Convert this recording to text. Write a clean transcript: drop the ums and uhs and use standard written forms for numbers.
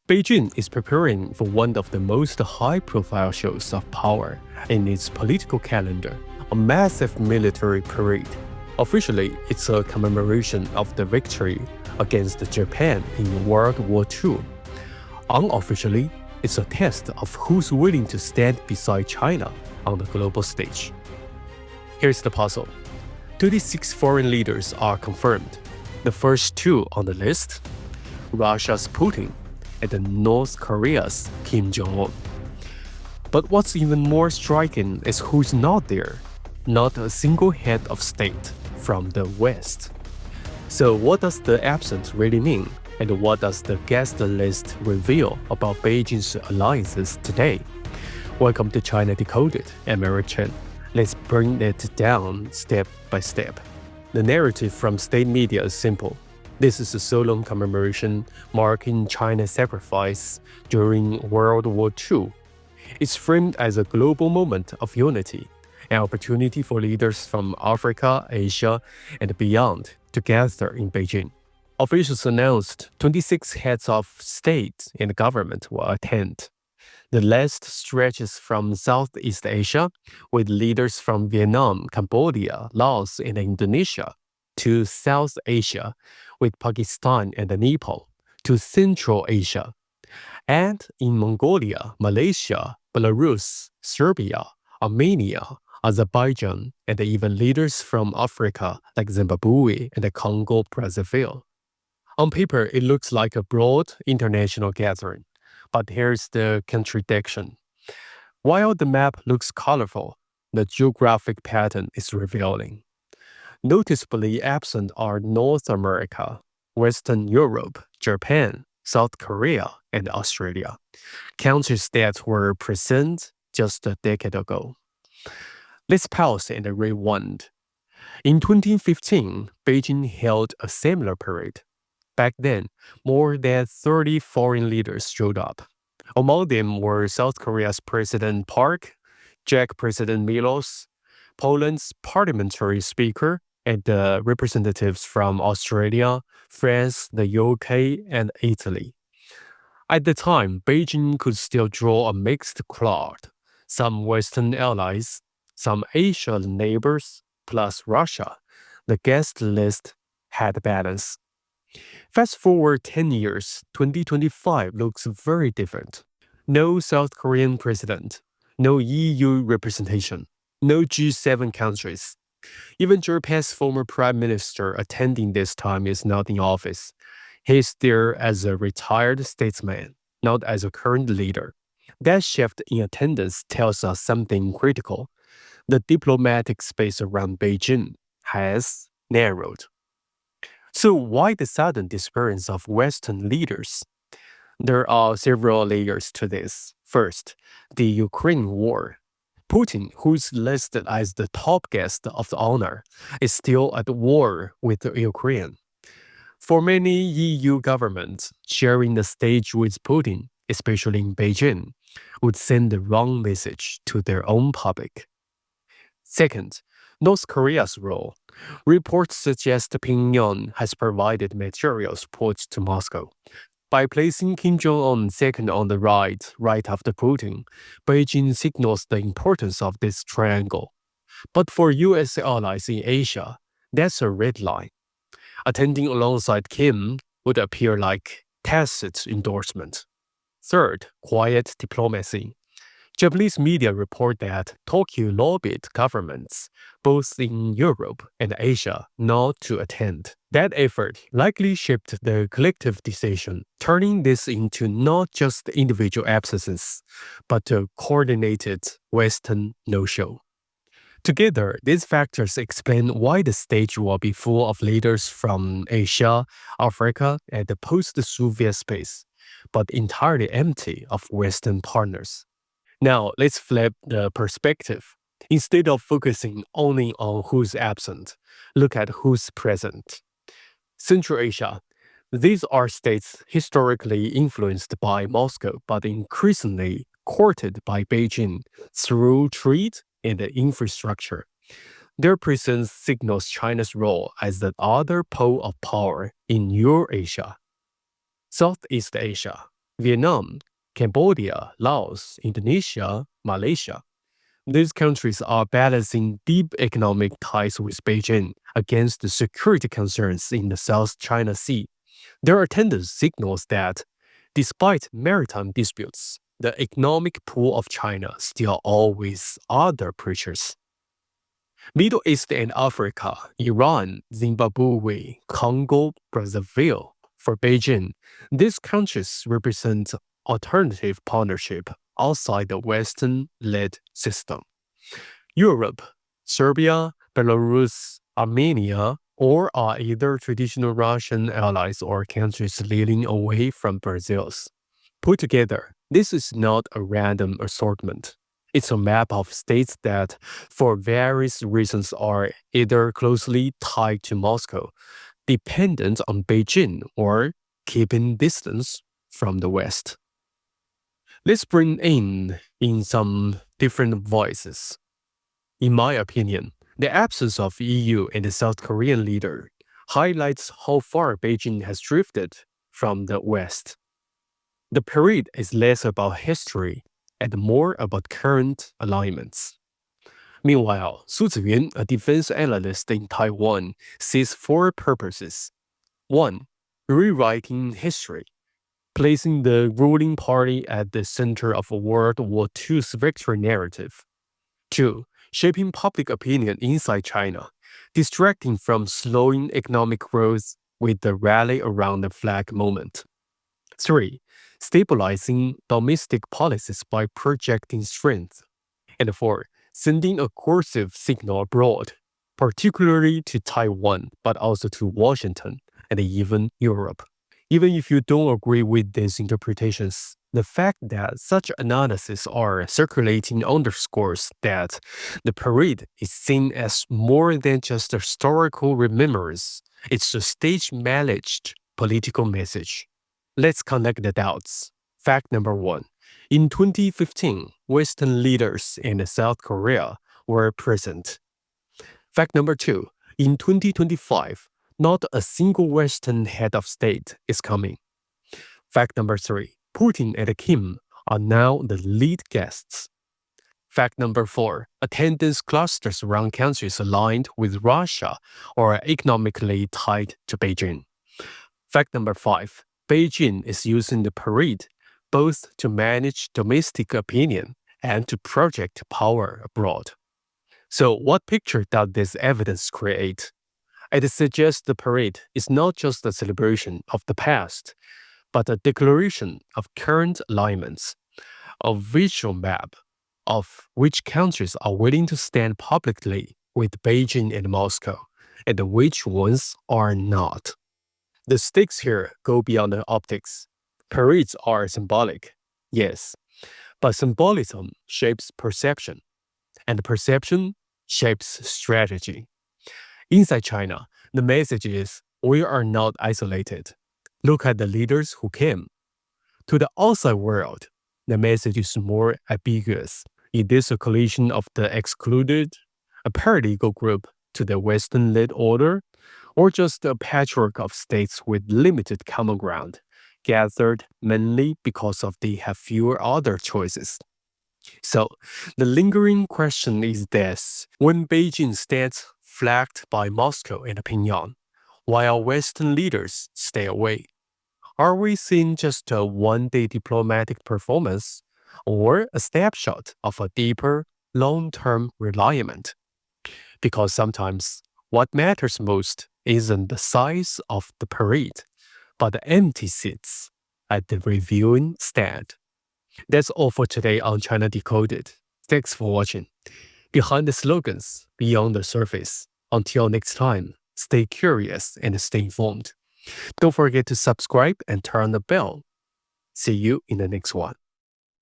Beijing is preparing for one of the most high-profile shows of power in its political calendar, a massive military parade. Officially, it's a commemoration of the victory against Japan in World War II. Unofficially, it's a test of who's willing to stand beside China on the global stage. Here's the puzzle. 26 foreign leaders are confirmed. The first two on the list, Russia's Putin and North Korea's Kim Jong. But what's even more striking is who's not there. Not a single head of state from the West. So what does the absence really mean? And what does the guest list reveal about Beijing's alliances today? Welcome to China Decoded. I'm Aric Chen. Let's bring it down step by step. The narrative from state media is simple. This is a solemn commemoration marking China's sacrifice during World War II. It's framed as a global moment of unity, an opportunity for leaders from Africa, Asia, and beyond to gather in Beijing. Officials announced 26 heads of state and government will attend. The list stretches from Southeast Asia, with leaders from Vietnam, Cambodia, Laos, and Indonesia, to South Asia, with Pakistan and Nepal, to Central Asia, and in Mongolia, Malaysia, Belarus, Serbia, Armenia, Azerbaijan, and even leaders from Africa like Zimbabwe and the Congo Brazzaville. On paper, it looks like a broad international gathering, but here's the contradiction. While the map looks colorful, the geographic pattern is revealing. Noticeably absent are North America, Western Europe, Japan, South Korea, and Australia, countries that were present just a decade ago. Let's pause and rewind. In 2015, Beijing held a similar parade. Back then, more than 30 foreign leaders showed up. Among them were South Korea's President Park, Czech President Milos, Poland's parliamentary speaker, and representatives from Australia, France, the UK, and Italy. At the time, Beijing could still draw a mixed crowd. Some Western allies, some Asian neighbors, plus Russia. The guest list had balance. Fast forward 10 years, 2025 looks very different. No South Korean president, no EU representation, no G7 countries. Even Japan's former prime minister attending this time is not in office. He's there as a retired statesman, not as a current leader. That shift in attendance tells us something critical. The diplomatic space around Beijing has narrowed. So why the sudden disappearance of Western leaders? There are several layers to this. First, the Ukraine war. Putin, who's listed as the top guest of the honor, is still at war with Ukraine. For many EU governments, sharing the stage with Putin, especially in Beijing, would send the wrong message to their own public. Second, North Korea's role. Reports suggest Pyongyang has provided material support to Moscow. By placing Kim Jong-un second on the right after Putin, Beijing signals the importance of this triangle. But for U.S. allies in Asia, that's a red line. Attending alongside Kim would appear like tacit endorsement. Third, quiet diplomacy. Japanese media report that Tokyo lobbied governments, both in Europe and Asia, not to attend. That effort likely shaped the collective decision, turning this into not just individual absences, but a coordinated Western no-show. Together, these factors explain why the stage will be full of leaders from Asia, Africa, and the post-Soviet space, but entirely empty of Western partners. Now, let's flip the perspective. Instead of focusing only on who's absent, look at who's present. Central Asia. These are states historically influenced by Moscow but increasingly courted by Beijing through trade and infrastructure. Their presence signals China's role as the other pole of power in Eurasia. Southeast Asia. Vietnam, Cambodia, Laos, Indonesia, Malaysia. These countries are balancing deep economic ties with Beijing against the security concerns in the South China Sea. Their attendance signals that, despite maritime disputes, the economic pool of China still always other pressures. Middle East and Africa, Iran, Zimbabwe, Congo, Brazzaville. For Beijing, these countries represent alternative partnership outside the Western-led system. Europe, Serbia, Belarus, Armenia, or are either traditional Russian allies or countries leaning away from Brazil's. Put together, this is not a random assortment. It's a map of states that, for various reasons, are either closely tied to Moscow, dependent on Beijing, or keeping distance from the West. Let's bring in some different voices. In my opinion, the absence of EU and the South Korean leader highlights how far Beijing has drifted from the West. The parade is less about history and more about current alignments. Meanwhile, Su Ziyuan, a defense analyst in Taiwan, sees four purposes. 1. Rewriting history, placing the ruling party at the center of a World War II's victory narrative. 2. Shaping public opinion inside China, distracting from slowing economic growth with the rally around the flag moment. 3. Stabilizing domestic policies by projecting strength. And 4. Sending a coercive signal abroad, particularly to Taiwan, but also to Washington and even Europe. Even if you don't agree with these interpretations, the fact that such analyses are circulating underscores that the parade is seen as more than just a historical remembrance. It's a stage-managed political message. Let's connect the dots. Fact number 1. In 2015, Western leaders in South Korea were present. Fact number 2. In 2025, not a single Western head of state is coming. Fact number 3. Putin and Kim are now the lead guests. Fact number 4. Attendance clusters around countries aligned with Russia or economically tied to Beijing. Fact number 5. Beijing is using the parade both to manage domestic opinion and to project power abroad. So what picture does this evidence create? It suggests the parade is not just a celebration of the past, but a declaration of current alignments, a visual map of which countries are willing to stand publicly with Beijing and Moscow, and which ones are not. The stakes here go beyond the optics. Parades are symbolic, yes, but symbolism shapes perception, and perception shapes strategy. Inside China, the message is we are not isolated. Look at the leaders who came. To the outside world, the message is more ambiguous. Is this a coalition of the excluded, a paralegal group to the Western-led order, or just a patchwork of states with limited common ground, gathered mainly because they have fewer other choices? So, the lingering question is this: when Beijing stands flagged by Moscow and Pyongyang, while Western leaders stay away, are we seeing just a one-day diplomatic performance or a snapshot of a deeper, long-term realignment? Because sometimes what matters most isn't the size of the parade, but the empty seats at the reviewing stand. That's all for today on China Decoded. Thanks for watching. Behind the slogans, beyond the surface. Until next time, stay curious and stay informed. Don't forget to subscribe and turn on the bell. See you in the next one.